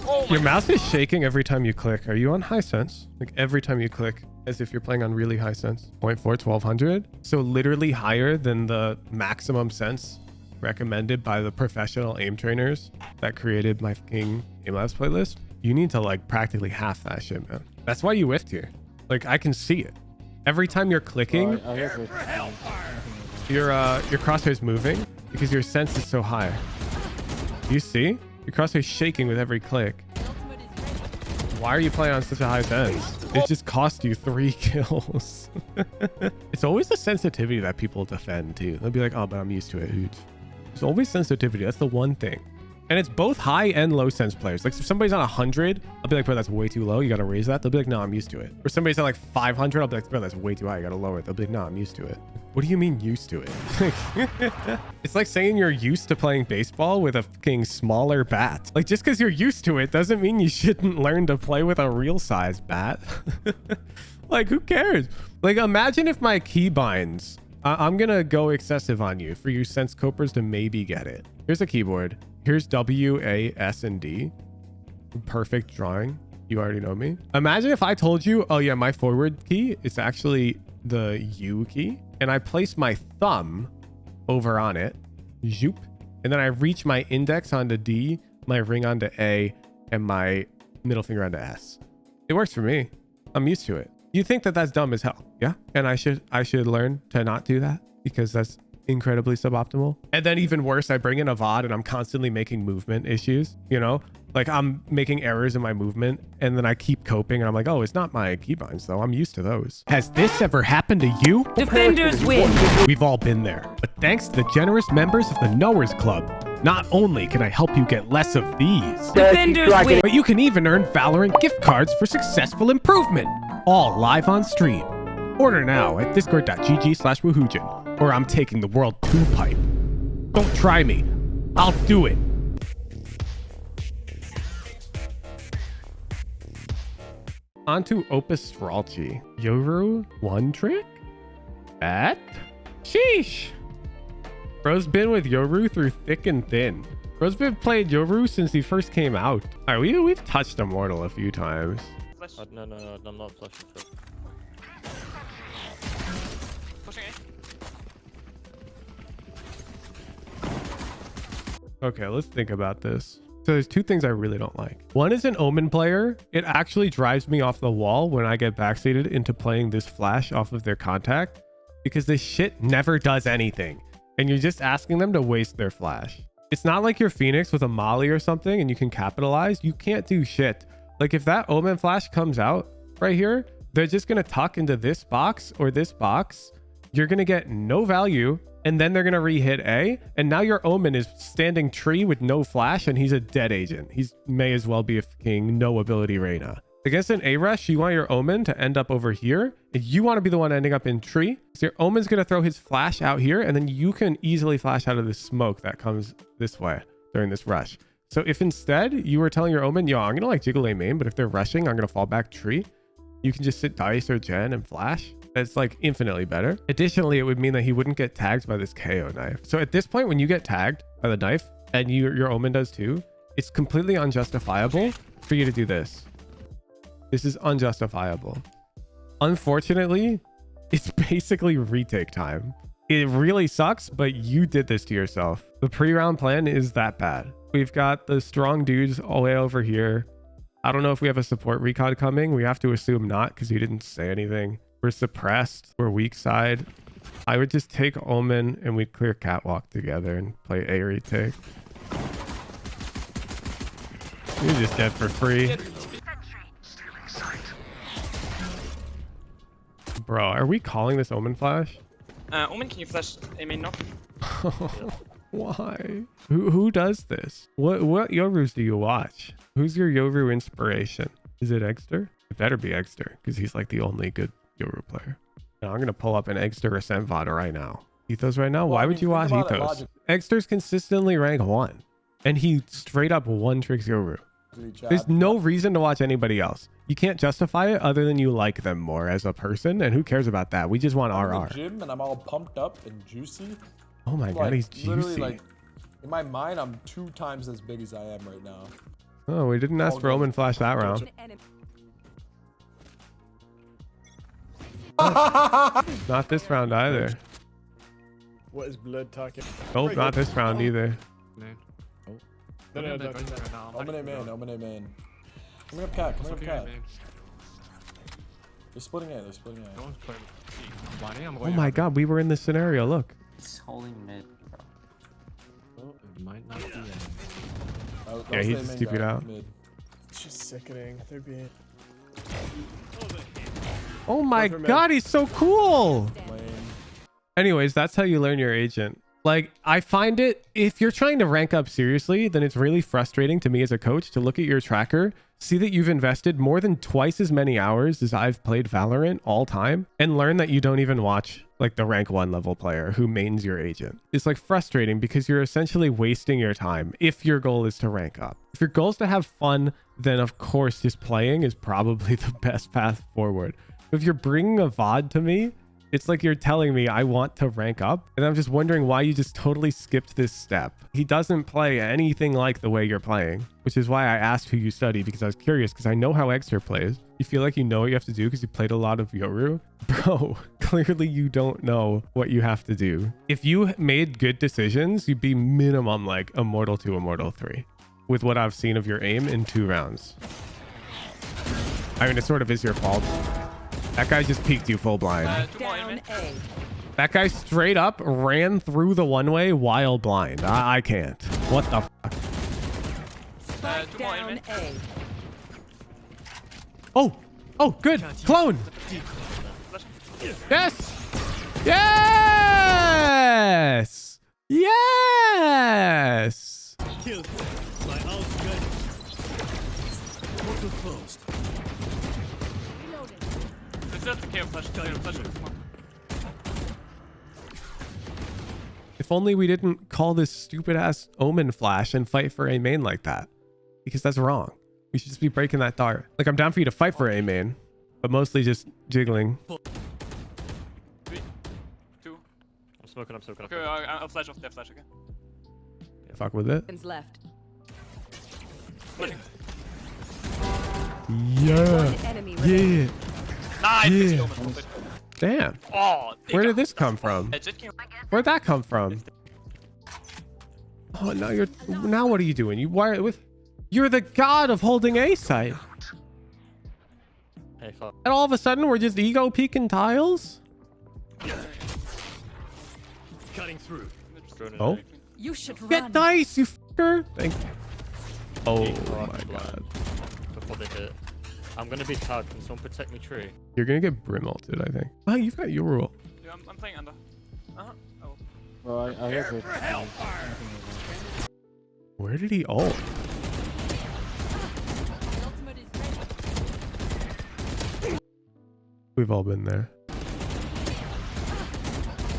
Oh Your mouse is shaking every time you click. Are you on high sense? Like every time you click, as if you're playing on really high sense. 0.4, 1200. So literally higher than the maximum sense recommended by the professional aim trainers that created my fucking aim labs playlist. You need to like practically half that shit, man. That's why you whiffed here. Like I can see it. Every time you're clicking, your crosshair's moving because your sense is so high. You see? Your crosshair's shaking with every click. Why are you playing on such a high sense? It just cost you 3 kills. It's always the sensitivity that people defend too. They'll be like, oh, but I'm used to it. There's always sensitivity. That's the one thing. And it's both high and low sense players. Like if somebody's on 100, I'll be like, bro, that's way too low. You got to raise that. They'll be like, no, I'm used to it. Or somebody's at like 500. I'll be like, bro, that's way too high. You got to lower it. They'll be like, no, I'm used to it. What do you mean used to it? It's like saying you're used to playing baseball with a fucking smaller bat. Like just because you're used to it doesn't mean you shouldn't learn to play with a real size bat. Like who cares? Like imagine if my keybinds, I'm going to go excessive on you for you sense copers to maybe get it. Here's a keyboard. Here's W, A, S, and D. Perfect drawing. You already know me. Imagine if I told you, oh yeah, my forward key is actually the U key. And I place my thumb over on it. Zoop. And then I reach my index onto D, my ring onto A, and my middle finger onto S. It works for me. I'm used to it. You think that that's dumb as hell. Yeah. And I should learn to not do that because that's incredibly suboptimal. And then even worse, I bring in a VOD and I'm constantly making movement issues, you know, like I'm making errors in my movement and then I keep coping and I'm like, oh, it's not my keybinds though. I'm used to those. Has this ever happened to you? Defenders win. We've all been there, but thanks to the generous members of the Knowers Club, not only can I help you get less of these, Defenders win. but you can even earn Valorant gift cards for successful improvement, all live on stream. Order now at discord.gg/woohoojin. Or I'm taking the world 2 pipe. Don't try me. I'll do it. On to Opus Stralchi. Yoru, 1 trick? That? Sheesh. Bro's been with Yoru through thick and thin. Bro's been playing Yoru since he first came out. All right, we've touched Immortal a few times. No, I'm not flashing through. Pushing it. Okay, let's think about this. So there's 2 things I really don't like. One is an Omen player. It actually drives me off the wall when I get backseated into playing this flash off of their contact because this shit never does anything. And you're just asking them to waste their flash. It's not like you're Phoenix with a molly or something and you can capitalize. You can't do shit. Like if that Omen flash comes out right here, they're just going to tuck into this box or this box. You're going to get no value. And then they're going to re-hit A. And now your Omen is standing tree with no flash. And he's a dead agent. He's may as well be a fucking no ability Reyna. Against an A rush, you want your Omen to end up over here. And you want to be the one ending up in tree. So your Omen's going to throw his flash out here. And then you can easily flash out of the smoke that comes this way during this rush. So if instead you were telling your Omen, yo, I'm going to like jiggle A main. But if they're rushing, I'm going to fall back tree. You can just sit dice or gen and flash. It's like infinitely better. Additionally, it would mean that he wouldn't get tagged by this KO knife. So at this point, when you get tagged by the knife and your Omen does too, it's completely unjustifiable for you to do this. This is unjustifiable. Unfortunately, it's basically retake time. It really sucks, but you did this to yourself. The pre-round plan is that bad. We've got the strong dudes all the way over here. I don't know if we have a support recon coming. We have to assume not because he didn't say anything. We're suppressed. We're weak side. I would just take Omen and we'd clear catwalk together and play A retake. You're just dead for free. Bro, are we calling this Omen flash? Omen, can you flash A main now? Why? Who does this? What Yorus do you watch? Who's your Yoru inspiration? Is it Eggster? It better be Eggster because he's like the only good Yoru player. Now I'm gonna pull up an Eggster ASCENT VOD right now. Ethos right now? Why would you watch Ethos? Eggster's consistently rank 1 and he straight up one tricks Yoru. There's no reason to watch anybody else. You can't justify it other than you like them more as a person, and who cares about that? We just want RR. I'm in the gym and I'm all pumped up and juicy. Oh my god, he's juicy. Literally, like, in my mind, I'm 2 times as big as I am right now. Oh, we didn't ask All for good. Omen Flash that round. Not this round either. What is blood talking? Nope, not this round either. Man. No, Don't no, be no, going right now. I'm Omen A back main, to Omen A main. Coming up cat, coming up the cat. man. They're splitting A, they're splitting A. No one's playing. Blinding, I'm Oh going my out. god, we were in this scenario. Look. It's holding mid, bro. Oh, it might not be that. That Yeah, was he the just main TP'd guy, out. mid. It's just sickening. They're being. Oh my Both are mid. god, he's so cool. Lane. Anyways, that's how you learn your agent. Like, I find it, if you're trying to rank up seriously, then it's really frustrating to me as a coach to look at your tracker, see that you've invested more than twice as many hours as I've played Valorant all time, and learn that you don't even watch like the rank 1 level player who mains your agent. It's like frustrating because you're essentially wasting your time if your goal is to rank up. If your goal is to have fun, then of course just playing is probably the best path forward. If you're bringing a VOD to me, it's like you're telling me I want to rank up, and I'm just wondering why you just totally skipped this step. He doesn't play anything like the way you're playing, which is why I asked who you study, because I was curious, because I know how Exter plays. You feel like you know what you have to do because you played a lot of Yoru? Bro, clearly you don't know what you have to do. If you made good decisions, you'd be minimum like Immortal 2, Immortal 3, with what I've seen of your aim in 2 rounds. I mean, it sort of is your fault. That guy just peeked you full blind. 2 more A main. That guy straight up ran through the one-way while blind. I can't. What the fuck? 2 more A main. Oh! Oh, good! Clone! Flash. Yes! Yes! Yes! Let's just the KO flash. KO flash. Come on. If only we didn't call this stupid-ass Omen Flash and fight for A main like that. Because that's wrong. We should just be breaking that dart. Like, I'm down for you to fight for A main, but mostly just jiggling. 3, 2. I'm smoking, I'm smoking. Okay, I'll flash off their flash, okay? Fuck with it. Left. Flashing. Yeah. One enemy remaining. Yeah. Nice! Yeah. It's Omen, perfect. Damn. Oh, Where did this come from? Jet King. Where'd that come from? Oh, now what are you doing? You're the god of holding A site. Hey, fuck. And all of a sudden we're just ego peeking tiles? Cutting through. Oh. You should run. Get dice, you fucker. Thank you. Oh Fuck, my god. Before they hit. I'm gonna be tagged. Can someone protect me, tree? You're gonna get brim ulted, I think. Oh, you've got your rule. Yeah, I'm playing under. Uh-huh. Oh. Bro, I have it. Where did he ult? Ultimate is ready. We've all been there.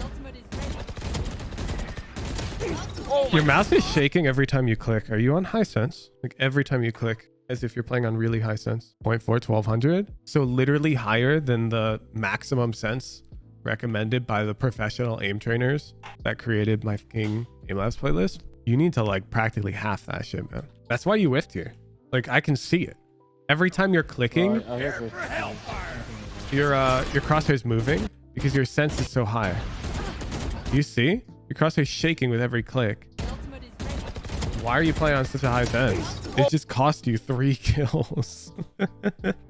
Ultimate is ready. Oh Your mouse is shaking every time you click. Are you on high sense? Like every time you click, as if you're playing on really high sense. 0.4, 1200. So literally higher than the maximum sense recommended by the professional aim trainers that created my fucking aim labs playlist. You need to like practically half that shit, man. That's why you whiffed here. Like I can see it. Every time you're clicking, I have it. your crosshair's moving because your sense is so high. You see? Your crosshair's shaking with every click. Ultimate is ready. Why are you playing on such a high sense? It just cost you 3 kills.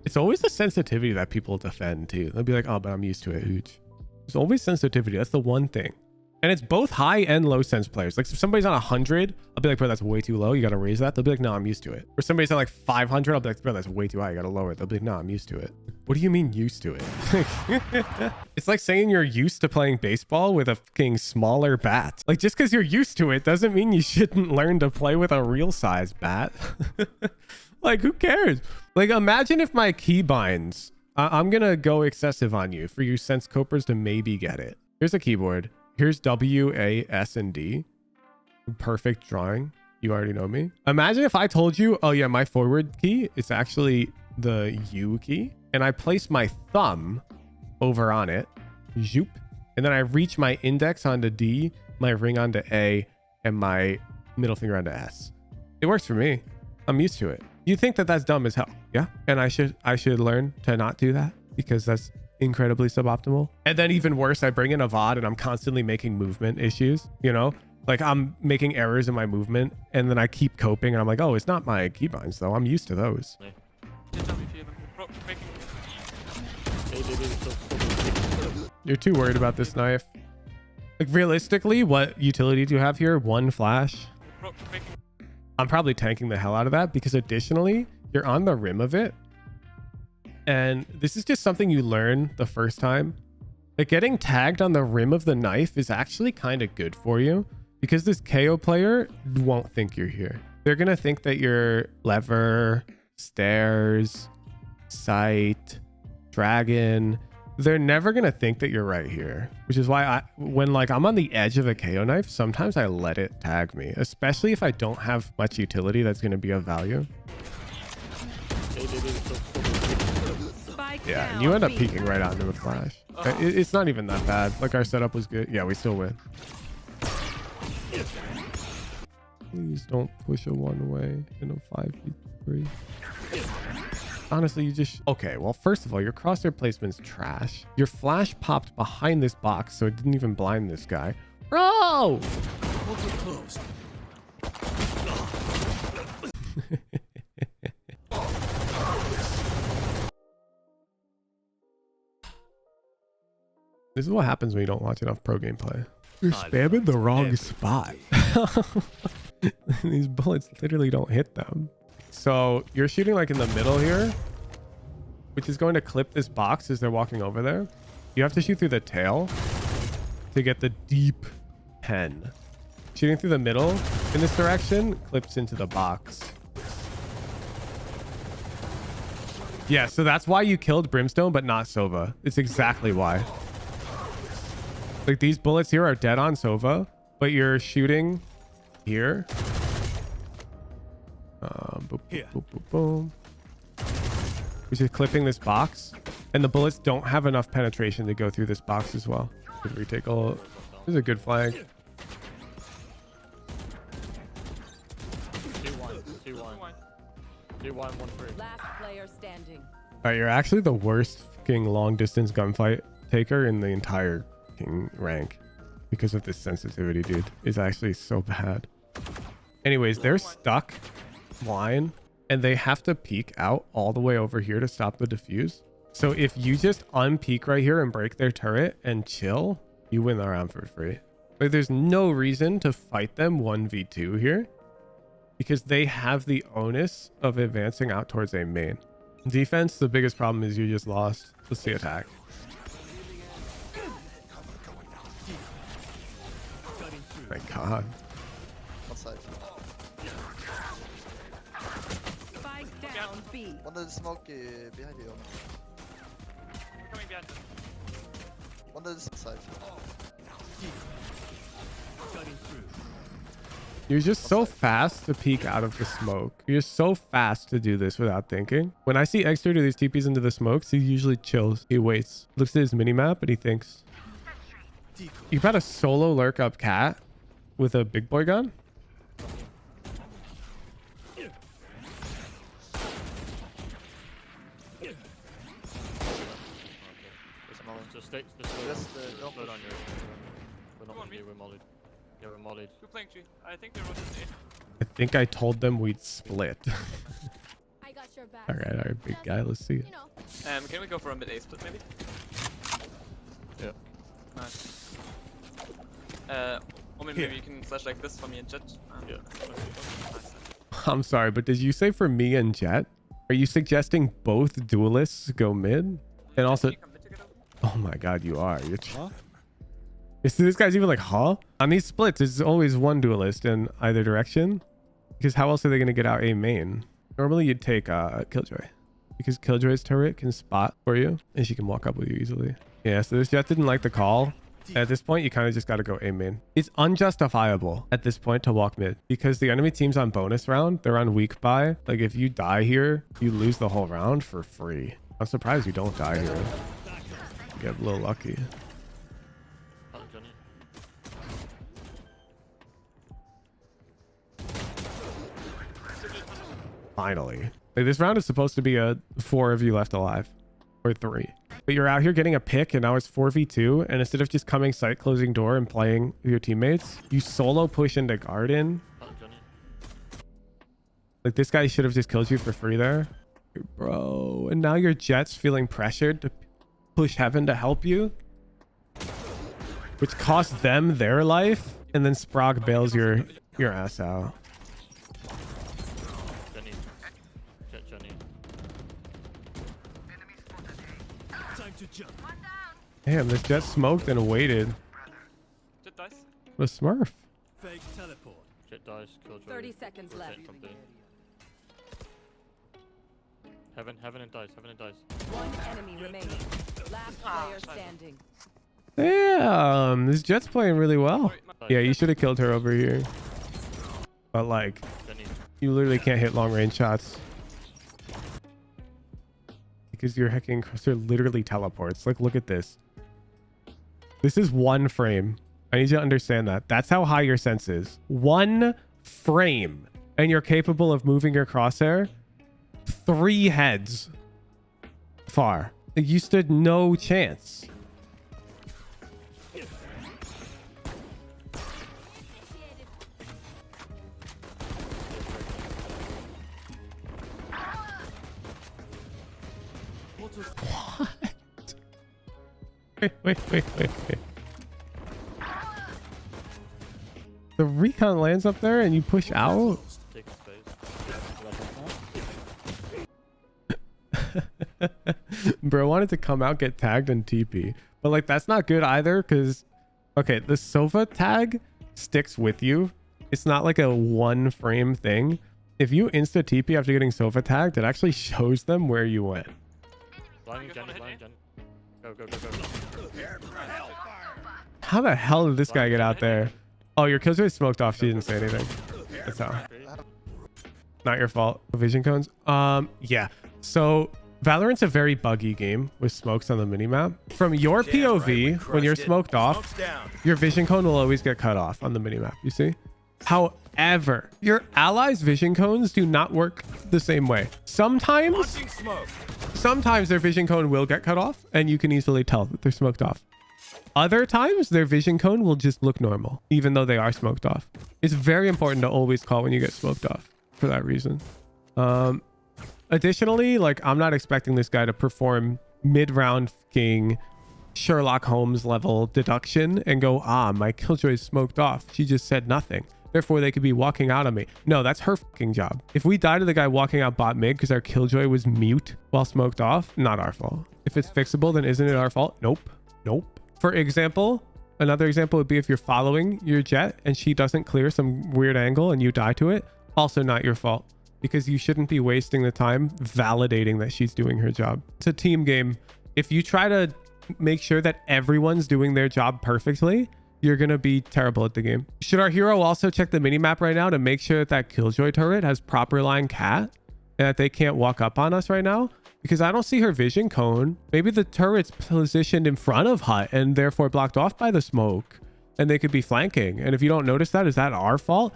It's always the sensitivity that people defend too. They'll be like, oh, but I'm used to it. Hooch. There's always sensitivity. That's the one thing. And it's both high and low sense players. Like if somebody's on 100, I'll be like, bro, that's way too low. You got to raise that. They'll be like, no, I'm used to it. Or somebody's on like 500, I'll be like, bro, that's way too high. You got to lower it. They'll be like, no, I'm used to it. What do you mean used to it? It's like saying you're used to playing baseball with a fucking smaller bat. Like just because you're used to it doesn't mean you shouldn't learn to play with a real size bat. Like who cares? Like imagine if my keybinds, I'm going to go excessive on you for you sense copers to maybe get it. Here's a keyboard. Here's W, A, S, and D. Perfect drawing. You already know me. Imagine if I told you, oh yeah, my forward key is actually the U key. And I place my thumb over on it. Zoop. And then I reach my index onto D, my ring onto A, and my middle finger onto S. It works for me. I'm used to it. You think that that's dumb as hell, yeah? And I should learn to not do that because that's incredibly suboptimal. And then even worse, I bring in a VOD and I'm constantly making movement issues, you know? Like I'm making errors in my movement and then I keep coping and I'm like, oh, it's not my keybinds though. I'm used to those. You're too worried about this knife. Like realistically, what utility do you have here? One flash. I'm probably tanking the hell out of that because additionally, you're on the rim of it. And this is just something you learn the first time. Like getting tagged on the rim of the knife is actually kind of good for you because this KO player won't think you're here. They're going to think that you're lever, stairs, sight, dragon. They're never going to think that you're right here, which is why when like I'm on the edge of a KO knife, sometimes I let it tag me, especially if I don't have much utility that's going to be of value. Yeah, and you end up peeking right onto a flash. It's not even that bad. Like our setup was good. Yeah, we still win. Please don't push a one-way in a 5v3. Honestly, you just... Okay, well, first of all, your crosshair placement's trash. Your flash popped behind this box, so it didn't even blind this guy. Bro! This is what happens when you don't watch enough pro gameplay. You're spamming the wrong spot. These bullets literally don't hit them. So you're shooting like in the middle here, which is going to clip this box as they're walking over there. You have to shoot through the tail to get the deep pen. Shooting through the middle in this direction clips into the box. Yeah, so that's why you killed Brimstone, but not Sova. It's exactly why. Like these bullets here are dead on Sova, but you're shooting here. Boom, boom, boom, boom, boom. Which is clipping this box, and the bullets don't have enough penetration to go through this box as well. Good retake. This is a good flag. 2-1, 1-3. Last player standing. All right, you're actually the worst fucking long distance gunfight taker in the entire fucking rank because of this sensitivity, dude. It's actually so bad. Anyways, they're stuck line and they have to peek out all the way over here to stop the defuse. So if you just unpeek right here and break their turret and chill, you win the round for free. Like there's no reason to fight them 1v2 here because they have the onus of advancing out towards a main. Defense, the biggest problem is you just lost. Let's see attack. My God. Outside. Spike down B. One of the smoke behind you. Coming behind. One of the side. You're just so fast to peek out of the smoke. You're so fast to do this without thinking. When I see Exter do these TPs into the smokes, he usually chills. He waits, looks at his mini-map, and he thinks. You've got a solo lurk up cat with a big boy gun? Just stay Just don't slow down push. your... We're not Come on, gonna be we're mollied. Yeah, we're mollied. You're playing G. I think they're rotating A. I think I told them we'd split. I got your back. All right, big guy. Let's see it. You know. Can we go for a mid A split maybe? Yeah. Nice. Or maybe you can flash like this for me and Jet. Yeah. Nice. I'm sorry, but did you say for me and Jet? Are you suggesting both duelists go mid? And also... Can you come mid together? Oh my God, you are. You're... Is this guy's even like, huh? On these splits, it's always one duelist in either direction. Because how else are they going to get out a main? Normally, you'd take Killjoy. Because Killjoy's turret can spot for you. And she can walk up with you easily. Yeah, so this Jet didn't like the call. At this point, you kind of just got to go A main. It's unjustifiable at this point to walk mid. Because the enemy team's on bonus round. They're on weak buy. Like, if you die here, you lose the whole round for free. I'm surprised you don't die here. You get a little lucky. Johnny. Finally. Like, this round is supposed to be a 4 of you left alive. Or 3. But you're out here getting a pick and now it's 4v2. And instead of just coming site closing door and playing with your teammates, you solo push into garden. Oh, Johnny. Like, this guy should have just killed you for free there. Bro. And now your Jet's feeling pressured to push heaven to help you. Which costs them their life. And then Sprog bails your ass out. Johnny. Jet Johnny. Damn, this Jet smoked and waited. Jet dice. The Smurf. Jet dies. Killjoy. 30 seconds Jet left. comes in. Heaven and dice. Heaven and dice. One enemy remaining. Last player standing. Damn, this Jet's playing really well. Sorry, my- Yeah, you should have killed her over here. But like, Johnny. you literally can't hit long range shots. Because your hecking crusher literally teleports. Like, look at this. This is 1 frame. I need you to understand that. That's how high your sense is. 1 frame. And you're capable of moving your crosshair 3 heads far. Like, you stood no chance. Wait. The recon lands up there and you push out? Take space. Bro wanted to come out, get tagged, and TP. But like, that's not good either because, okay, the Sova tag sticks with you. It's not like a 1 frame thing. If you insta TP after getting Sova tagged, it actually shows them where you went. Blind Johnny. Blind Johnny. Go. How the hell did this guy get out there? Oh, your killjoy smoked off. She didn't say anything. That's how. Not your fault. Vision cones. Yeah. So Valorant's a very buggy game with smokes on the minimap. From your POV, when you're smoked off, your vision cone will always get cut off on the minimap. You see? However, your allies' vision cones do not work the same way. Sometimes their vision cone will get cut off and you can easily tell that they're smoked off. Other times, their vision cone will just look normal, even though they are smoked off. It's very important to always call when you get smoked off for that reason. Additionally, like, I'm not expecting this guy to perform mid-round fucking Sherlock Holmes level deduction and go, my killjoy smoked off. She just said nothing. Therefore, they could be walking out on me. No, that's her fucking job. If we die to the guy walking out bot mid because our killjoy was mute while smoked off, not our fault. If it's fixable, then isn't it our fault? Nope. For example, another example would be if you're following your Jet and she doesn't clear some weird angle and you die to it, also not your fault because you shouldn't be wasting the time validating that she's doing her job. It's a team game. If you try to make sure that everyone's doing their job perfectly, you're going to be terrible at the game. Should our hero also check the minimap right now to make sure that that killjoy turret has proper line cat and that they can't walk up on us right now? Because I don't see her vision cone. Maybe the turret's positioned in front of Hut and therefore blocked off by the smoke and they could be flanking. And if you don't notice that, is that our fault?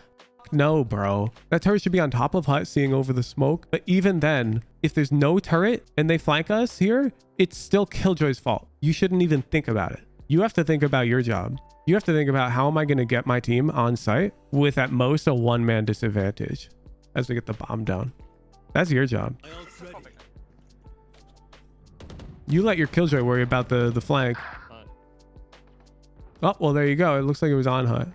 No, bro. That turret should be on top of Hut seeing over the smoke. But even then, if there's no turret and they flank us here, it's still Killjoy's fault. You shouldn't even think about it. You have to think about your job. You have to think about how am I going to get my team on site with at most a 1-man disadvantage as we get the bomb down. That's your job. You let your Killjoy worry about the flank. Oh, well, there you go. It looks like it was on Hut.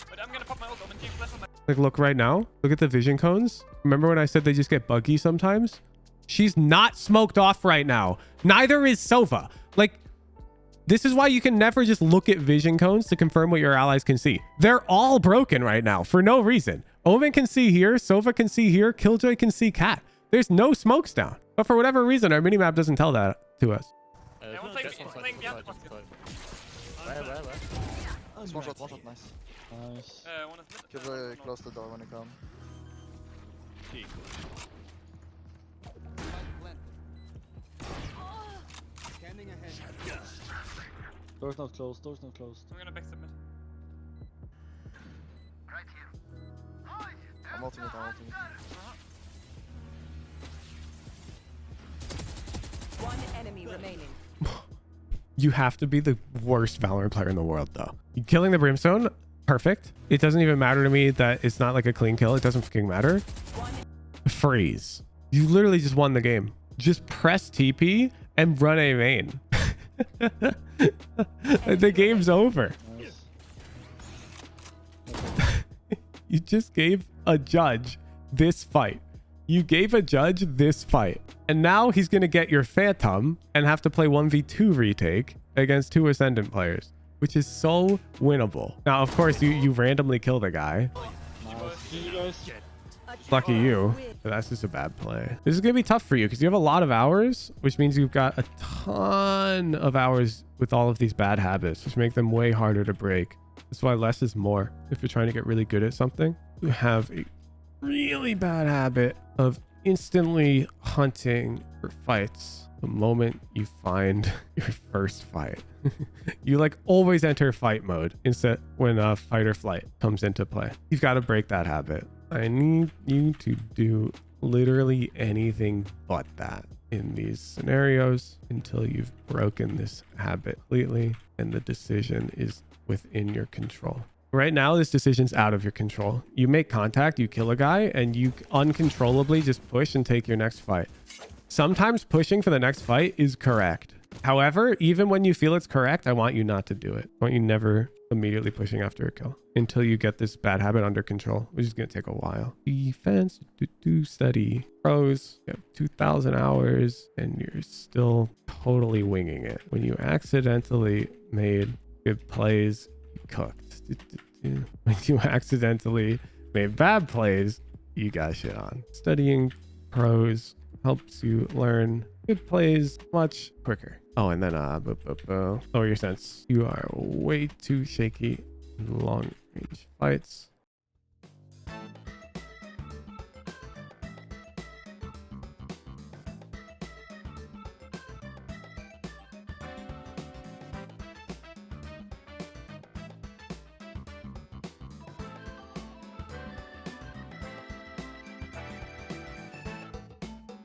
Wait, I'm gonna pop my ult. I'm gonna keep flash on my. Like, look right now. Look at the vision cones. Remember when I said they just get buggy sometimes? She's not smoked off right now. Neither is Sova. Like, this is why you can never just look at vision cones to confirm what your allies can see. They're all broken right now for no reason. Omen can see here. Sova can see here. Killjoy can see Cat. There's no smokes down. But for whatever reason, our minimap doesn't tell that to us. Yeah, one second, playing behind the box. It's one shot, nice. Nice. One is mid. Could close the door when you come. Door's not closed. Door's not closed. I'm gonna backstep mid. I'm I'm ulting it, I'm ulting it. One enemy remaining. You have to be the worst Valorant player in the world, though. Killing the Brimstone, perfect. It doesn't even matter to me that it's not like a clean kill. It doesn't fucking matter. Freeze. You literally just won the game. Just press TP and run a main. The game's over. Nice. You just gave a judge this fight. You gave a judge this fight. And now he's going to get your Phantom and have to play 1v2 retake against 2 Ascendant players, which is so winnable. Now, of course, you randomly kill the guy. Nice. See you guys. Lucky you. But that's just a bad play. This is going to be tough for you because you have a lot of hours, which means you've got a ton of hours with all of these bad habits, which make them way harder to break. That's why less is more. If you're trying to get really good at something, you have a really bad habit of instantly hunting for fights the moment you find your first fight. You like always enter fight mode instead when fight or flight comes into play. You've got to break that habit. I need you to do literally anything but that in these scenarios until you've broken this habit completely and the decision is within your control. Right now, this decision's out of your control. You make contact, you kill a guy, and you uncontrollably just push and take your next fight. Sometimes pushing for the next fight is correct. However, even when you feel it's correct, I want you not to do it. I want you never immediately pushing after a kill until you get this bad habit under control, which is going to take a while. Defense, study. Pros, you have 2,000 hours, and you're still totally winging it. When you accidentally made good plays, you cooked. When you accidentally made bad plays, you got shit on. Studying pros helps you learn good plays much quicker. Oh, and then lower your sense. You are way too shaky in long range fights.